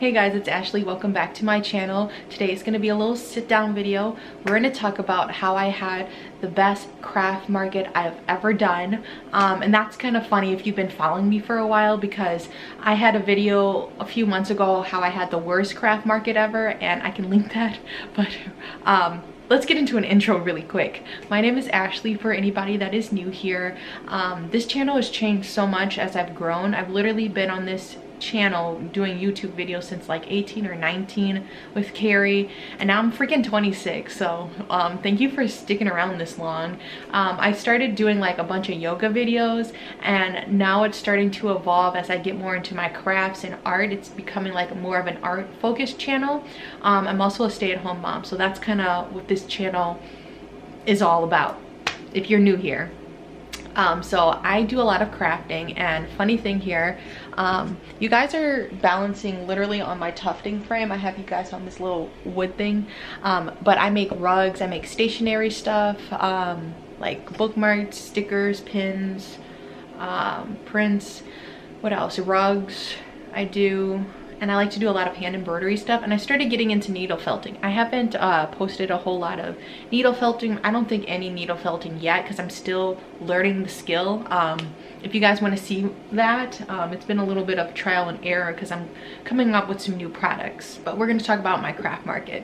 Hey guys, it's Ashley. Welcome back to my channel. Today is going to be a little sit down video. We're going to talk about how I had the best craft market I've ever done. And that's kind of funny if you've been following me for a while, because I had a video a few months ago how I had the worst craft market ever, and I can link that. But let's get into an intro really quick. My name is Ashley for anybody that is new here. This channel has changed so much as I've grown. I've literally been on this channel doing YouTube videos since like 18 or 19 with Carrie, and now I'm freaking 26. So thank you for sticking around this long. I started doing like a bunch of yoga videos, and now it's starting to evolve as I get more into my crafts and art. It's becoming like more of an art focused channel. I'm also a stay-at-home mom, so that's kind of what this channel is all about if you're new here. So I do a lot of crafting, and funny thing here, you guys are balancing literally on my tufting frame. I have you guys on this little wood thing, but I make rugs, I make stationery stuff, like bookmarks, stickers, pins, prints, what else, rugs I do. And I like to do a lot of hand embroidery stuff, and I started getting into needle felting. I haven't posted a whole lot of needle felting. I don't think any needle felting yet, because I'm still learning the skill. If you guys want to see that, it's been a little bit of trial and error because I'm coming up with some new products. But we're going to talk about my craft market.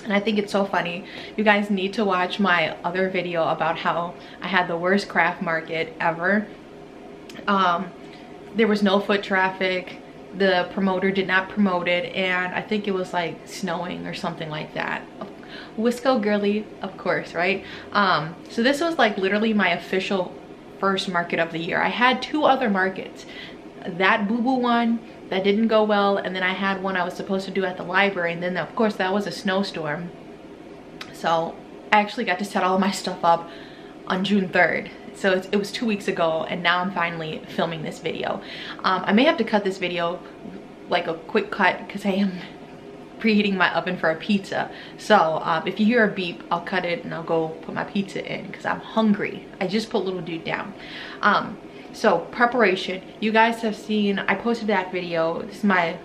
And I think it's so funny. You guys need to watch my other video about how I had the worst craft market ever. There was no foot traffic. The promoter did not promote it, and I think it was like snowing or something like that. Wisco girly, of course, right? So this was like literally my official first market of the year. I had two other markets. That boo-boo one that didn't go well, and then I had one I was supposed to do at the library, and then of course that was a snowstorm. So I actually got to set all my stuff up on June 3rd. So it was 2 weeks ago, and now I'm finally filming this video. I may have to cut this video like a quick cut because I am preheating my oven for a pizza. So if you hear a beep, I'll cut it and I'll go put my pizza in because I'm hungry. I just put little dude down. So preparation, you guys have seen, I posted that video. This is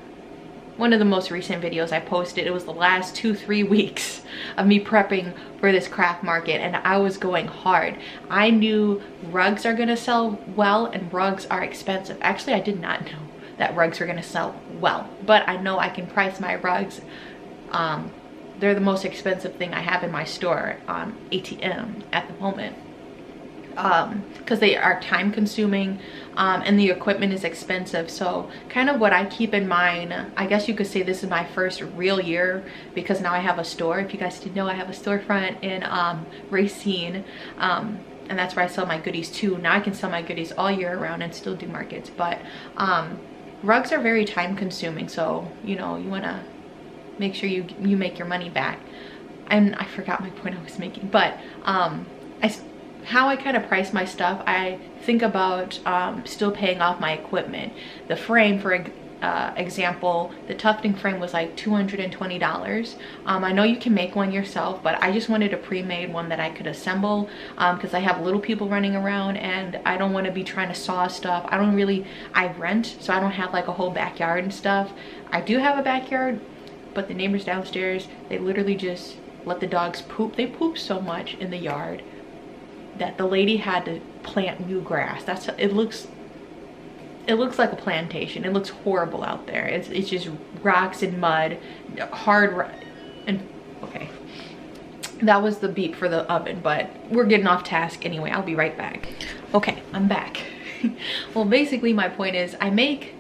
one of the most recent videos I posted. It was the last 2-3 weeks of me prepping for this craft market, and I was going hard. I knew rugs are gonna sell well, and rugs are expensive. Actually, I did not know that rugs were gonna sell well, but I know I can price my rugs. They're the most expensive thing I have in my store on ATM at the moment, because they are time consuming, and the equipment is expensive. So kind of what I keep in mind, I guess you could say this is my first real year, because now I have a store. If you guys didn't know, I have a storefront in Racine, and that's where I sell my goodies too. Now I can sell my goodies all year around and still do markets. But rugs are very time consuming, so you know, you want to make sure you make your money back. And I forgot my point I was making, but how I kind of price my stuff, I think about still paying off my equipment. The frame, for example, the tufting frame was like $220. I know you can make one yourself, but I just wanted a pre-made one that I could assemble, because I have little people running around, and I don't want to be trying to saw stuff. I rent, so I don't have like a whole backyard and stuff. I do have a backyard, but the neighbors downstairs, they literally just let the dogs poop. They poop so much in the yard that the lady had to plant new grass. It looks like a plantation. It looks horrible out there. It's just rocks and mud, and okay, that was the beep for the oven, but we're getting off task anyway. I'll be right back. Okay, I'm back. Well, basically my point is I make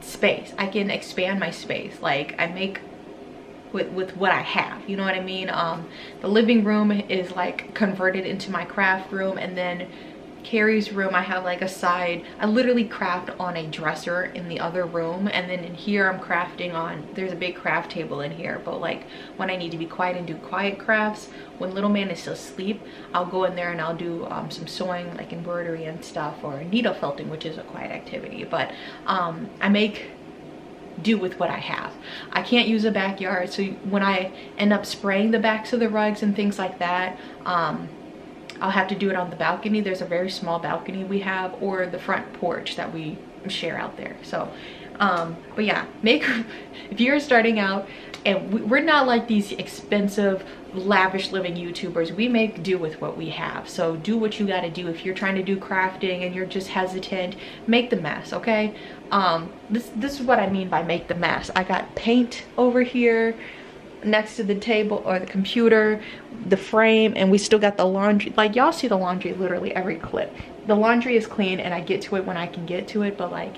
space. I can expand my space. Like I make with what I have, you know what I mean? The living room is like converted into my craft room, and then Carrie's room, I have like a side, I literally craft on a dresser in the other room, and then in here I'm crafting on, there's a big craft table in here, but like when I need to be quiet and do quiet crafts, when little man is still asleep, I'll go in there and I'll do some sewing, like embroidery and stuff, or needle felting, which is a quiet activity. But I make do with what I have. I can't use a backyard, so when I end up spraying the backs of the rugs and things like that, I'll have to do it on the balcony. There's a very small balcony we have, or the front porch that we share out there. So But yeah, if you're starting out, and we're not like these expensive lavish living YouTubers, we make do with what we have. So do what you got to do. If you're trying to do crafting and you're just hesitant, make the mess. Okay, this is what I mean by make the mess. I got paint over here next to the table or the computer, the frame, and we still got the laundry. Like, y'all see the laundry literally every clip. The laundry is clean and I get to it when I can get to it, but like,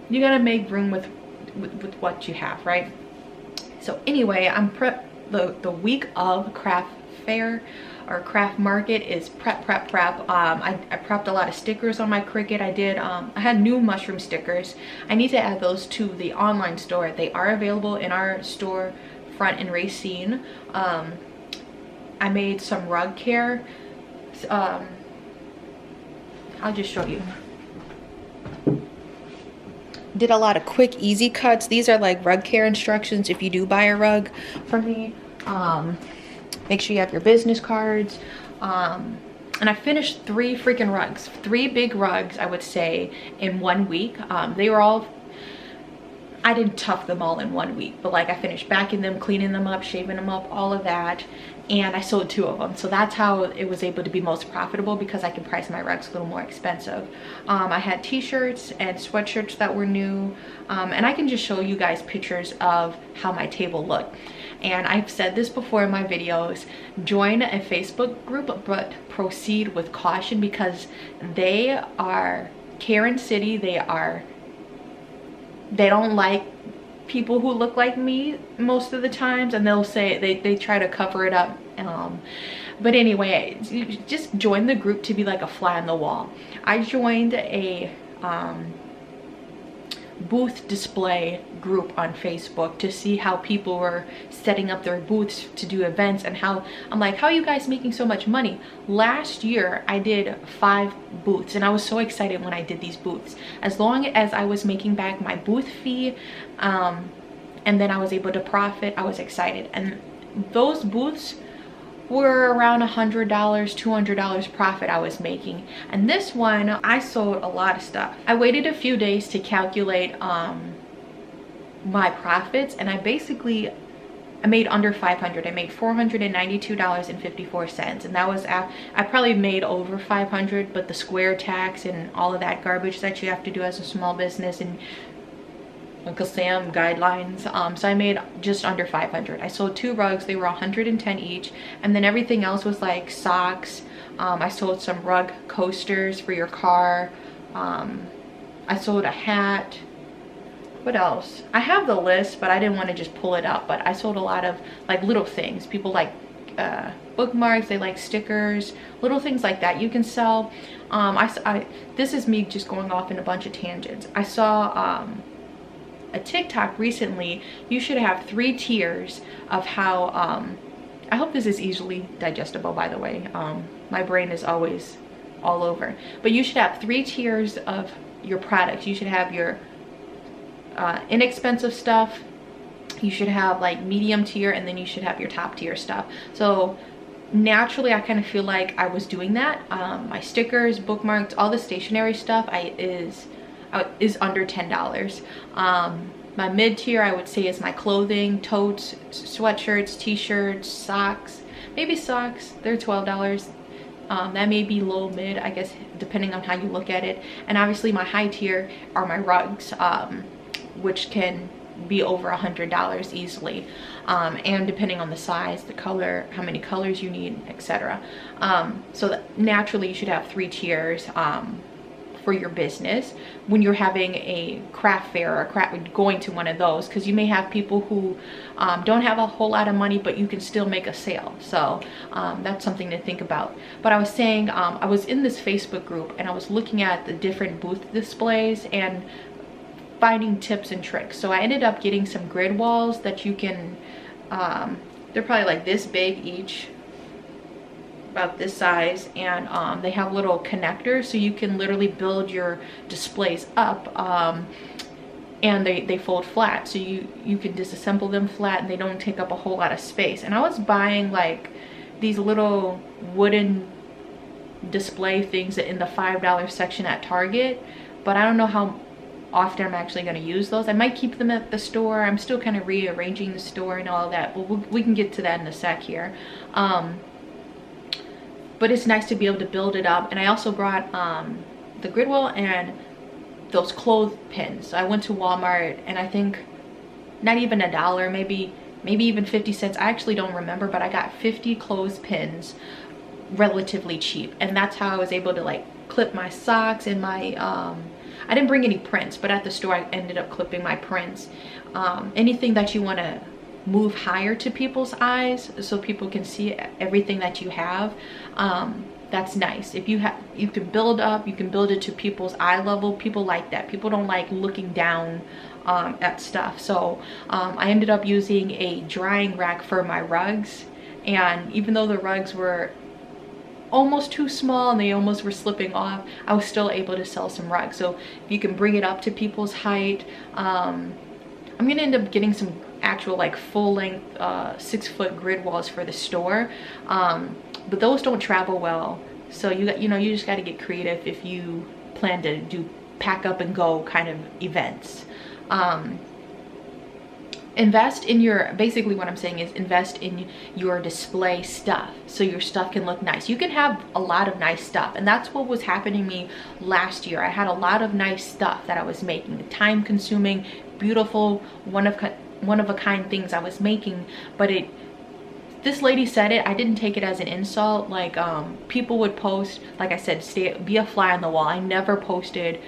you gotta make room with what you have, right? So anyway, I'm the week of craft fair or craft market is prep. I prepped a lot of stickers on my Cricut. I had new mushroom stickers. I need to add those to the online store. They are available in our store front in Racine. I made some rug care. I'll just show you. Did a lot of quick easy cuts. These are like rug care instructions if you do buy a rug from me. Make sure you have your business cards. And I finished 3 freaking rugs, 3 big rugs, I would say, in 1 week. They were all, I didn't tough them all in 1 week, but like I finished backing them, cleaning them up, shaving them up, all of that. And I sold 2 of them. So that's how it was able to be most profitable, because I can price my rugs a little more expensive. I had t-shirts and sweatshirts that were new. And I can just show you guys pictures of how my table looked. And I've said this before in my videos, join a Facebook group, but proceed with caution, because they are Karen City. They don't like people who look like me most of the times, and they'll say they try to cover it up. But anyway, you just join the group to be like a fly on the wall. I joined a booth display group on Facebook to see how people were setting up their booths to do events, and how I'm like, how are you guys making so much money? Last year I did 5 booths and I was so excited when I did these booths. As long as I was making back my booth fee, and then I was able to profit, I was excited. And those booths were around $100, $200 profit I was making. And this one, I sold a lot of stuff. I waited a few days to calculate my profits, and I made under 500. I made $492.54, and that was I probably made over 500, but the square tax and all of that garbage that you have to do as a small business and Uncle Sam guidelines, so I made just under 500. I sold 2 rugs. They were 110 each, and then everything else was like socks. I sold some rug coasters for your car. I sold a hat. What else? I have the list, but I didn't want to just pull it up. But I sold a lot of like little things. People like bookmarks, they like stickers, little things like that you can sell. This is me just going off in a bunch of tangents. I saw a TikTok recently. You should have 3 tiers of how I hope this is easily digestible, by the way. My brain is always all over, but you should have 3 tiers of your products. You should have your inexpensive stuff, you should have like medium tier, and then you should have your top tier stuff. So naturally I kind of feel like I was doing that. My stickers, bookmarks, all the stationery stuff is under $10. My mid tier, I would say, is my clothing, totes, sweatshirts, t-shirts, socks. Maybe socks, they're $12. That may be low mid, I guess, depending on how you look at it. And obviously my high tier are my rugs, which can be over $100 easily, and depending on the size, the color, how many colors you need, etc. So naturally you should have 3 tiers for your business when you're having a craft fair or going to one of those, because you may have people who don't have a whole lot of money, but you can still make a sale. So that's something to think about. But I was saying, I was in this Facebook group and I was looking at the different booth displays and finding tips and tricks. So I ended up getting some grid walls that you can, they're probably like this big each, about this size, and they have little connectors, so you can literally build your displays up, and they fold flat, so you can disassemble them flat and they don't take up a whole lot of space. And I was buying like these little wooden display things in the $5 section at Target, but I don't know how often I'm actually going to use those. I might keep them at the store. I'm still kind of rearranging the store and all that, but we can get to that in a sec here. But it's nice to be able to build it up. And I also brought the grid wheel and those clothespins. So I went to Walmart, and I think not even $1, maybe even 50 cents. I actually don't remember, but I got 50 clothespins relatively cheap, and that's how I was able to like clip my socks and my I didn't bring any prints, but at the store I ended up clipping my prints. Anything that you want to move higher to people's eyes so people can see everything that you have, that's nice. If you can build up, you can build it to people's eye level. People like that. People don't like looking down at stuff. So I ended up using a drying rack for my rugs, and even though the rugs were almost too small and they almost were slipping off, I was still able to sell some rugs. So if you can bring it up to people's height, I'm gonna end up getting some actual like full length 6-foot grid walls for the store, but those don't travel well. So you just got to get creative if you plan to do pack up and go kind of events. Invest in basically what I'm saying is invest in your display stuff so your stuff can look nice. You can have a lot of nice stuff, and that's what was happening to me last year. I had a lot of nice stuff that I was making, time consuming, beautiful, one of a kind things I was making, but this lady said it, I didn't take it as an insult. Like people would post, like I said, be a fly on the wall. I never posted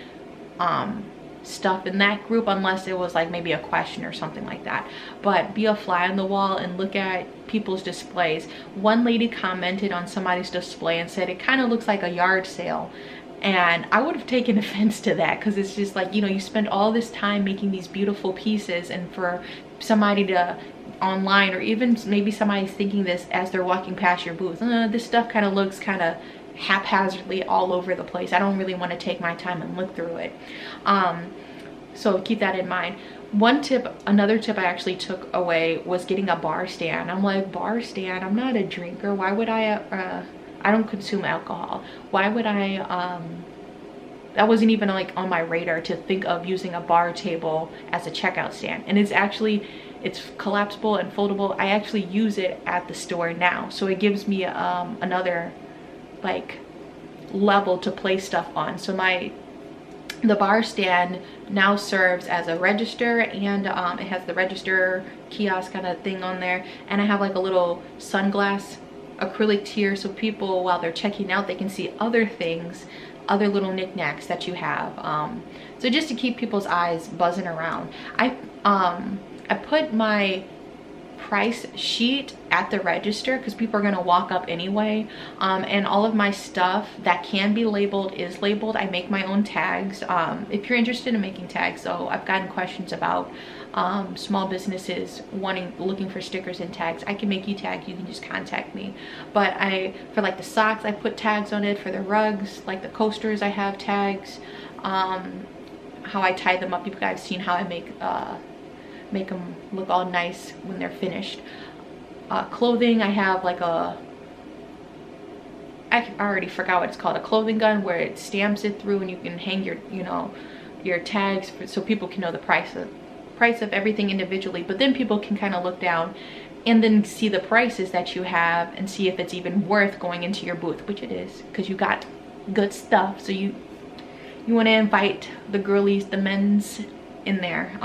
stuff in that group unless it was like maybe a question or something like that, but be a fly on the wall and look at people's displays. One lady commented on somebody's display and said it kind of looks like a yard sale, and I would have taken offense to that, because it's just like, you spend all this time making these beautiful pieces, and for somebody to online, or even maybe somebody's thinking this as they're walking past your booth, this stuff kind of looks kind of haphazardly all over the place. I don't really want to take my time and look through it. So keep that in mind. Another tip I actually took away was getting a bar stand. I'm like, bar stand? I'm not a drinker. Why would I don't consume alcohol. Why would I, that wasn't even like on my radar to think of using a bar table as a checkout stand. And it's collapsible and foldable. I actually use it at the store now. So it gives me another like level to place stuff on. So the bar stand now serves as a register, and it has the register kiosk kind of thing on there, and I have like a little sunglass acrylic tier, so people, while they're checking out, they can see other things, other little knickknacks that you have, so just to keep people's eyes buzzing around. I put my price sheet at the register because people are going to walk up anyway, and all of my stuff that can be labeled is labeled. I make my own tags. If you're interested in making tags, so I've gotten questions about small businesses looking for stickers and tags. I can make you tags. You can just contact me. But for like the socks, I put tags on it. For the rugs, like the coasters, I have tags. How I tie them up, you guys seen how I make them look all nice when they're finished. Clothing, I have like I already forgot what it's called, a clothing gun, where it stamps it through and you can hang your tags so people can know the price of everything individually. But then people can kind of look down and then see the prices that you have and see if it's even worth going into your booth, which it is, because you got good stuff. So you want to invite the girlies, the men's in there.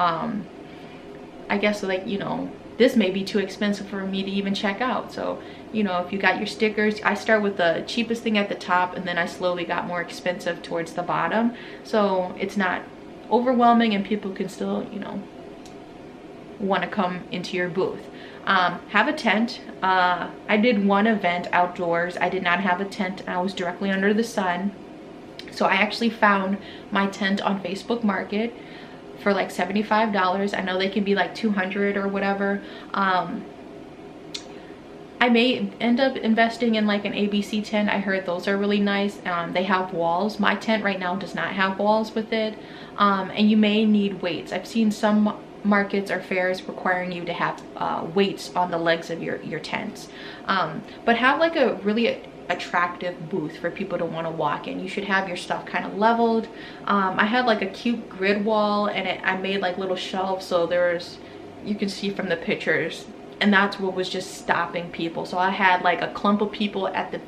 I guess, like, this may be too expensive for me to even check out. So, if you got your stickers, I start with the cheapest thing at the top, and then I slowly got more expensive towards the bottom. So it's not overwhelming, and people can still, want to come into your booth. Have a tent. I did one event outdoors. I did not have a tent. I was directly under the sun. So I actually found my tent on Facebook Market for like $75. I know they can be like $200 or whatever. I may end up investing in like an ABC tent. I heard those are really nice. They have walls. My tent right now does not have walls with it. And you may need weights. I've seen some markets or fairs requiring you to have weights on the legs of your tents. But have like a really attractive booth for people to want to walk in. You should have your stuff kind of leveled. I had like a cute grid wall, and I made like little shelves, so there's, you can see from the pictures, and that's what was just stopping people. So I had like a clump of people at the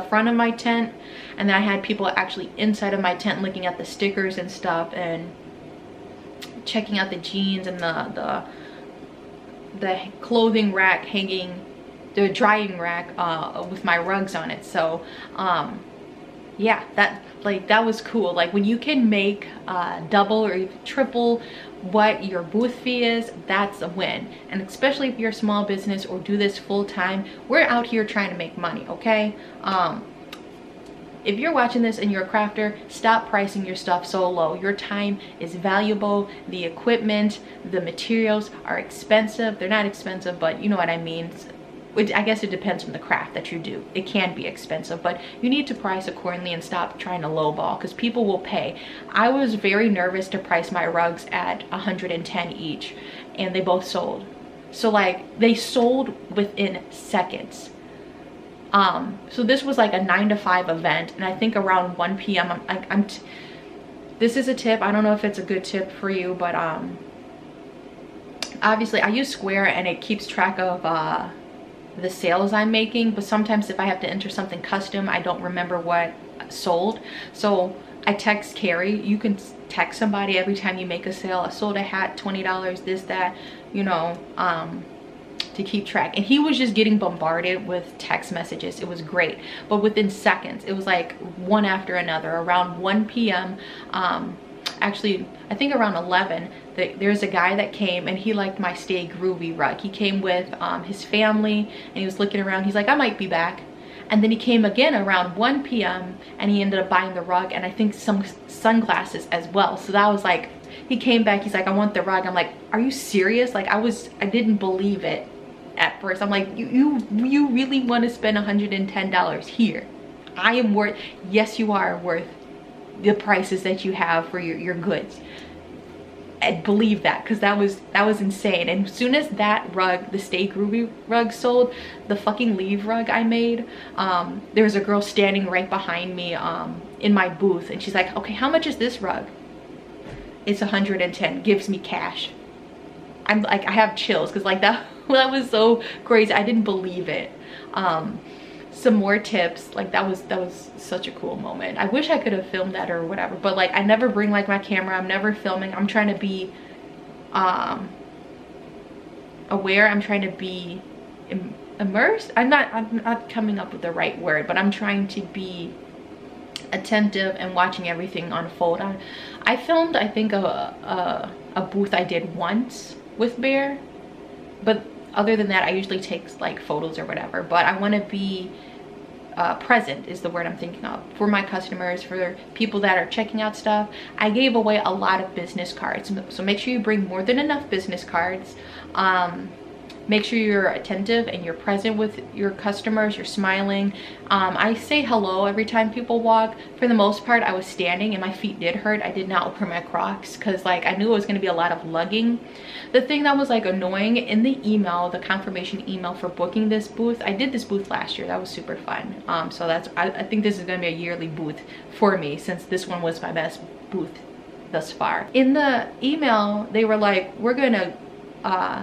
front of my tent, and then I had people actually inside of my tent looking at the stickers and stuff and checking out the jeans and the clothing rack hanging, the drying rack with my rugs on it. So yeah, that was cool. Like when you can make double or even triple what your booth fee is, that's a win. And especially if you're a small business or do this full time, we're out here trying to make money, okay? If you're watching this and you're a crafter, stop pricing your stuff so low. Your time is valuable. The equipment, the materials are expensive. They're not expensive, but you know what I mean. I guess it depends on the craft that you do. It can be expensive, but you need to price accordingly and stop trying to lowball, because people will pay. I was very nervous to price my rugs at 110 each, and they both sold. So like they sold within seconds. So this was like a 9 to 5 event, and I think around 1 p.m. This is a tip. I don't know if it's a good tip for you, but obviously I use Square and it keeps track of the sales I'm making, but sometimes if I have to enter something custom, I don't remember what sold. So I text Carrie. You can text somebody every time you make a sale. I sold a hat, $20, this, that, you know, to keep track. And he was just getting bombarded with text messages. It was great, but within seconds, it was like one after another. Around 1 p.m. Actually I think around 11, there's a guy that came and he liked my Stay Groovy rug. He came with his family, and he was looking around. He's like, I might be back. And then he came again around 1 p.m. and he ended up buying the rug, and I think some sunglasses as well. So that was like, he came back, he's like, I want the rug. I'm like, are you serious? Like I didn't believe it at first. I'm like, you really want to spend $110 here? I am worth, yes you are worth the prices that you have for your goods. And believe that, because that was insane. And as soon as that rug, the Stay Groovy rug, sold, the fucking leave rug I made, there was a girl standing right behind me in my booth, and she's like, okay, how much is this rug? It's 110. Gives me cash. I'm like, I have chills, because like that was so crazy. I didn't believe it. Some more tips, like that was such a cool moment. I wish I could have filmed that or whatever, but like I never bring like my camera. I'm never filming. I'm trying to be aware. I'm trying to be immersed. I'm not coming up with the right word, but I'm trying to be attentive and watching everything unfold. I filmed, I think, a booth I did once with Bear, but other than that, I usually take like photos or whatever. But I want to be present is the word I'm thinking of, for my customers, for people that are checking out stuff. I gave away a lot of business cards, so make sure you bring more than enough business cards. Make sure you're attentive and you're present with your customers. You're smiling. I say hello every time people walk. For the most part, I was standing and my feet did hurt. I did not wear my Crocs because like I knew it was going to be a lot of lugging. The thing that was like annoying in the email, the confirmation email for booking this booth, I did this booth last year. That was super fun. So I think this is going to be a yearly booth for me, since this one was my best booth thus far. In the email, they were like, we're going to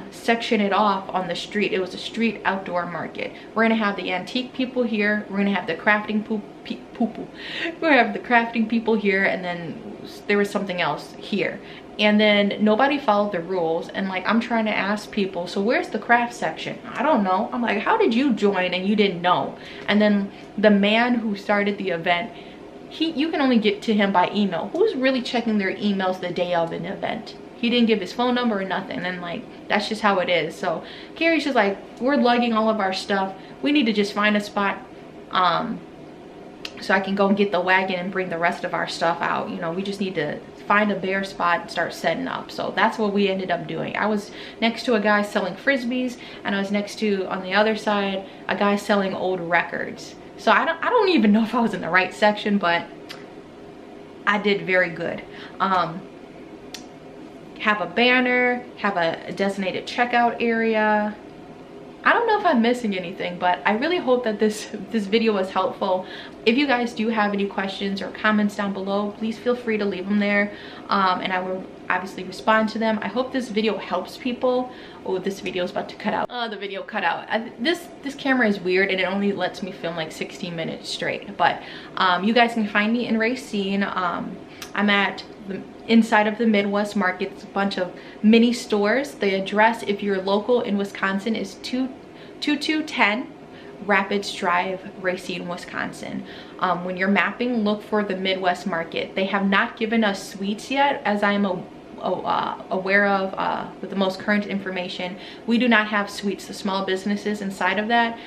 section it off on the street. It was a street outdoor market. We're gonna have the antique people here, we're gonna have the crafting we're gonna have the crafting people here, and then there was something else here. And then nobody followed the rules, and like I'm trying to ask people, so where's the craft section? I don't know. I'm like, how did you join and you didn't know? And then the man who started the event, you can only get to him by email. Who's really checking their emails the day of an event? He didn't give his phone number or nothing, and like that's just how it is. So Carrie's just like, we're lugging all of our stuff. We need to just find a spot so I can go and get the wagon and bring the rest of our stuff out. You know, we just need to find a bare spot and start setting up. So that's what we ended up doing. I was next to a guy selling frisbees, and I was next to, on the other side, a guy selling old records. So I don't even know if I was in the right section, but I did very good. Have a banner, have a designated checkout area, I don't know if I'm missing anything, but I really hope that this video was helpful. If you guys do have any questions or comments down below, please feel free to leave them there, and I will obviously respond to them. I hope this video helps people. Oh, this video is about to cut out. Oh, the video cut out. This camera is weird, and it only lets me film like 16 minutes straight. But you guys can find me in Racine. I'm at the inside of the Midwest Market. It's a bunch of mini stores. The address, if you're local in Wisconsin, is 2210 Rapids Drive, Racine, Wisconsin. When you're mapping, look for the Midwest Market. They have not given us suites yet, as I am aware of with the most current information. We do not have suites, the small businesses inside of that.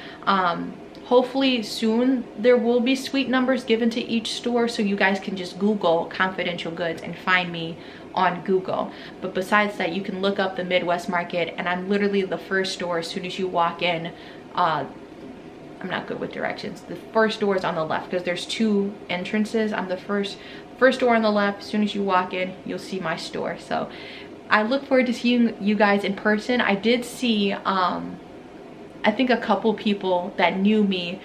Hopefully soon there will be suite numbers given to each store, so you guys can just Google confidential goods and find me on Google. But besides that, you can look up the Midwest Market, and I'm literally the first store as soon as you walk in. I'm not good with directions. The first door is on the left, because there's 2 entrances. I'm the first door on the left. As soon as you walk in, you'll see my store. So I look forward to seeing you guys in person. I did see I think a couple people that knew me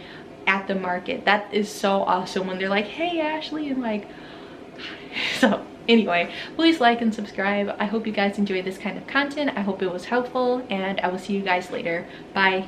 at the market. That is so awesome when they're like, hey Ashlee, and like, so anyway, please like and subscribe. I hope you guys enjoy this kind of content. I hope it was helpful, and I will see you guys later. Bye.